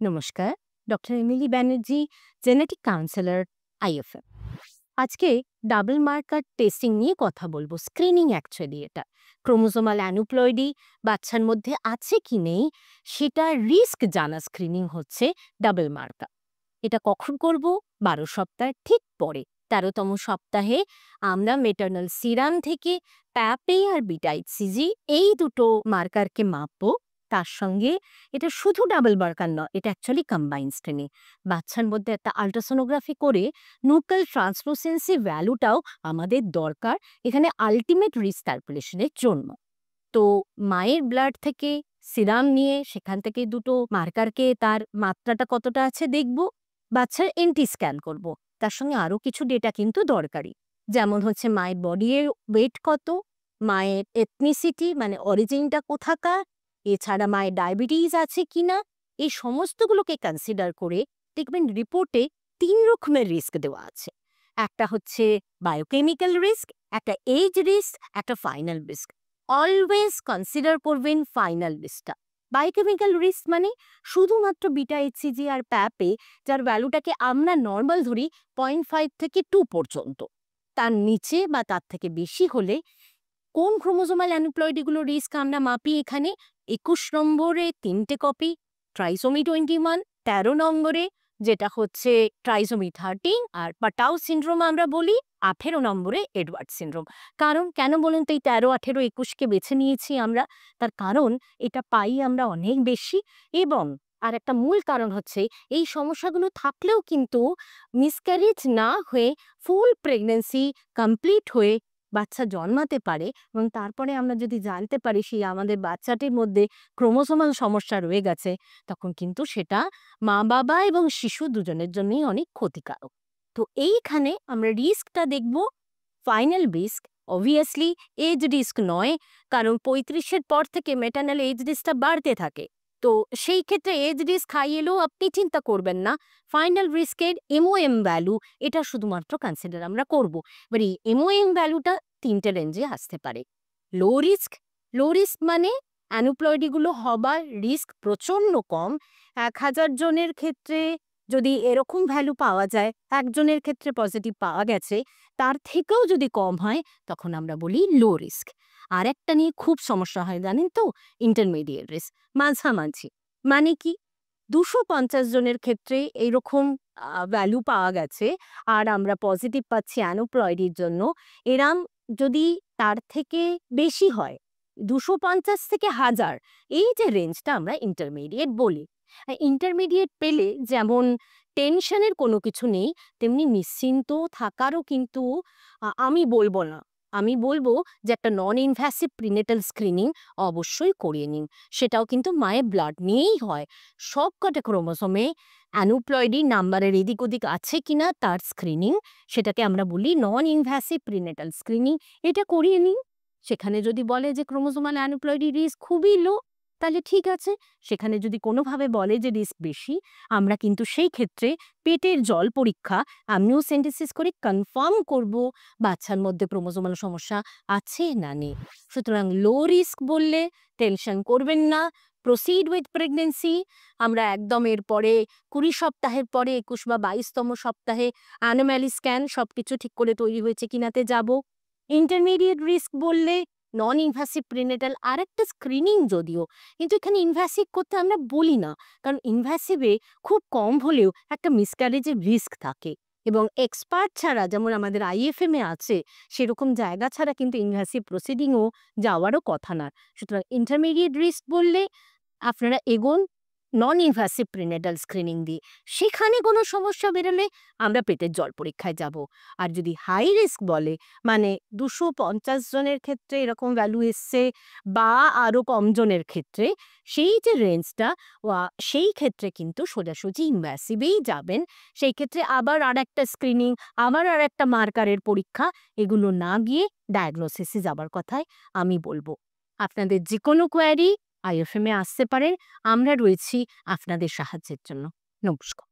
নমস্কার, doctor Emily Banerjee, genetic counsellor, IFM. আজকে double marker testing নিয়ে কথা বলবো। স্ক্রিনিং অ্যাকচুয়ালি এটা ক্রোমোজোমাল অ্যানুপ্লয়েডি বাচ্চার মধ্যে আছে কি নেই সেটা রিস্ক জানা স্ক্রিনিং হচ্ছে ডাবল মার্কার। এটা কখন করব? 12 সপ্তাহ ঠিক পরে 13তম সপ্তাহে আমরা মেটার্নাল সিরাম থেকে প্যাপে আর বিটাইট-সিজি এই দুটো মার্কারকে মাপবো। তার সঙ্গে এটা শুধু ডাবল মার্কার নয়, এটা অ্যাকচুয়ালি কম্বাইন স্টেনে বাচ্চার মধ্যে একটা আল্ট্রাসোনোগ্রাফি করে নুকাল ট্রান্সলুসেন্সি ভ্যালুটাও আমাদের দরকার এখানে আলটিমেট রিস্ক ক্যালকুলেশনের জন্য। তো মায়ের ব্লাড থেকে সিরাম নিয়ে সেখান থেকে দুটো মার্কারকে তার মাত্রাটা কতটা আছে দেখব, বাচ্চার এনটি স্ক্যান করব। তার সঙ্গে আরও কিছু ডেটা কিন্তু দরকারি, যেমন হচ্ছে মায়ের বডির ওয়েট কত, মায়ের এথনিসিটি মানে অরিজিনটা কোথাকার, এছাড়া মায়ের ডায়াবেটিস আছে কিনা, এই সমস্তগুলোকে কনসিডার করে দেখবেন রিপোর্টে 3 রকমের রিস্ক দেওয়া আছে। একটা হচ্ছে বায়োকেমিক্যাল রিস্ক, একটা এজ রিস্ক, একটা ফাইনাল রিস্ক। অলওয়েজ কনসিডার করবেন ফাইনাল রিস্কটা। বায়োকেমিক্যাল রিস্ক মানে শুধুমাত্র বিটা এইচসিজি আর প্যাপে যার ভ্যালুটাকে আমরা নর্মাল ধরি 0.5 থেকে 2 পর্যন্ত, তার নিচে বা তার থেকে বেশি হলে কোন ক্রোমোজোমাল অ্যানুপ্লয়েডিগুলো রিস্ক আমরা মাপি এখানে 21 নম্বরে 3টে কপি, ট্রাইসোমি 21 13 নম্বরে যেটা হচ্ছে ট্রাইসোমি 13 আর পাটাউ সিন্ড্রোম আমরা বলি, 18 নম্বরে এডওয়ার্ড সিন্ড্রোম। কারণ কেন বলুন তো এই 13, 18, 21কে বেছে নিয়েছি আমরা? তার কারণ এটা পাই আমরা অনেক বেশি, এবং আর একটা মূল কারণ হচ্ছে এই সমস্যাগুলো থাকলেও কিন্তু মিসক্যারেজ না হয়ে ফুল প্রেগনেন্সি কমপ্লিট হয়ে বাচ্চা জন্মাতে পারে, এবং তারপরে আমরা যদি জানতে পারি সেই আমাদের বাচ্চাটির মধ্যে ক্রোমোসোমাল সমস্যা রয়ে গেছে, তখন কিন্তু সেটা মা বাবা এবং শিশু দুজনের জন্যই অনেক ক্ষতিকারক। তো এইখানে আমরা রিস্কটা দেখব। Final risk obviously age risk নয়, কারণ 35-এর পর থেকে মেটার্নাল এজ রিস্কটা বাড়তে থাকে। তো সেই ক্ষেত্রে এজ রিস্ক হাই এলেও আপনি চিন্তা করবেন না। ফাইনাল রিস্কের এমওএম ভ্যালু এটা শুধুমাত্র কনসিডার আমরা করব। এবার এই এমওএম ভ্যালুটা 3টে রেঞ্জে আসতে পারে। লো রিস্ক, লো রিস্ক মানে অ্যানুপ্লয়েডিগুলো হবার রিস্ক প্রচণ্ড কম। 1000 জনের ক্ষেত্রে যদি এরকম ভ্যালু পাওয়া যায়, একজনের ক্ষেত্রে পজিটিভ পাওয়া গেছে, তার থেকেও যদি কম হয় তখন আমরা বলি লো রিস্ক। আর একটা নিয়ে খুব সমস্যা হয় জানেন তো, ইন্টারমিডিয়েট রিস্ক, মাঝামাঝি। মানে কি 250 জনের ক্ষেত্রে এইরকম ভ্যালু পাওয়া গেছে আর আমরা পজিটিভ পাচ্ছি অ্যানুপ্লয়েডির জন্য, এরাম যদি তার থেকে বেশি হয় 250 থেকে 1000, এই যে রেঞ্জটা আমরা ইন্টারমিডিয়েট বলি। ইন্টারমিডিয়েট পেলে যেমন টেনশনের কোনো কিছু নেই, তেমনি নিশ্চিন্ত থাকারও কিন্তু আমি বলবো না, আমি বলবো যে একটা নন ইনভ্যাসিভ প্রিনেটাল স্ক্রিনিং অবশ্যই করিয়ে নিন। সেটাও কিন্তু মায়ের ব্লাড নিয়েই হয়। সব কটা ক্রোমোসোমে অ্যানুপ্লয়েডি নাম্বারের এদিক ওদিক আছে কিনা তার স্ক্রিনিং, সেটাকে আমরা বলি নন ইনভ্যাসিভ প্রিনেটাল স্ক্রিনিং। এটা করিয়ে নিন। সেখানে যদি বলে যে ক্রোমোসোমাল অ্যানুপ্লয়েডি রিস্ক খুবই লো, তাহলে ঠিক আছে। সেখানে যদি কোনোভাবে বলে যে রিস্ক বেশি, আমরা কিন্তু সেই ক্ষেত্রে পেটের জল পরীক্ষা অ্যামনিওসেন্টেসিস করে কনফার্ম করব বাচ্চার মধ্যে ক্রোমোসোমাল সমস্যা আছে না নেই। সুতরাং লো রিস্ক বললে টেনশন করবেন না, প্রসিড উইথ প্রেগনেন্সি। আমরা একদম এরপরে 20 সপ্তাহের পরে 21 বা 22তম সপ্তাহে অ্যানোম্যালি স্ক্যান সব কিছু ঠিক করে তৈরি হয়েছে কিনাতে যাব। ইন্টারমিডিয়েট রিস্ক বললে নন ইনভ্যাসিভ প্রিনেটাল আরেকটা স্ক্রিনিং, যদিও কিন্তু এখানে ইনভ্যাসিভ করতে আমরা বলি না, কারণ ইনভ্যাসিভে খুব কম হলেও একটা মিসক্যারেজের রিস্ক থাকে, এবং এক্সপার্ট ছাড়া যেমন আমাদের আইএফএম এ আছে সেরকম জায়গা ছাড়া কিন্তু ইনভ্যাসিভ প্রসিডিংও যাওয়ারও কথা না। সুতরাং ইন্টারমিডিয়েট রিস্ক বললে আপনারা এগোন নন ইনভ্যাসিভ প্রিনেটাল স্ক্রিনিং দিয়ে। সেখানে কোনো সমস্যা বেরোলে আমরা পেটের জল পরীক্ষায় যাব। আর যদি হাই রিস্ক বলে, মানে 250 জনের ক্ষেত্রে এরকম ভ্যালু এসছে বা আরও কম জনের ক্ষেত্রে, সেই যে রেঞ্জটা সেই ক্ষেত্রে কিন্তু সোজাসুজি ইনভ্যাসিভেই যাবেন। সেই ক্ষেত্রে আবার আর একটা স্ক্রিনিং, আবার আর একটা মার্কারের পরীক্ষা, এগুলো না গিয়ে ডায়াগনোসিসে যাবার কথাই আমি বলবো। আপনাদের যে কোনো কোয়ারি আইএফএম এ আসতে পারেন, আমরা রয়েছি আপনাদের সাহায্যের জন্য। নমস্কার।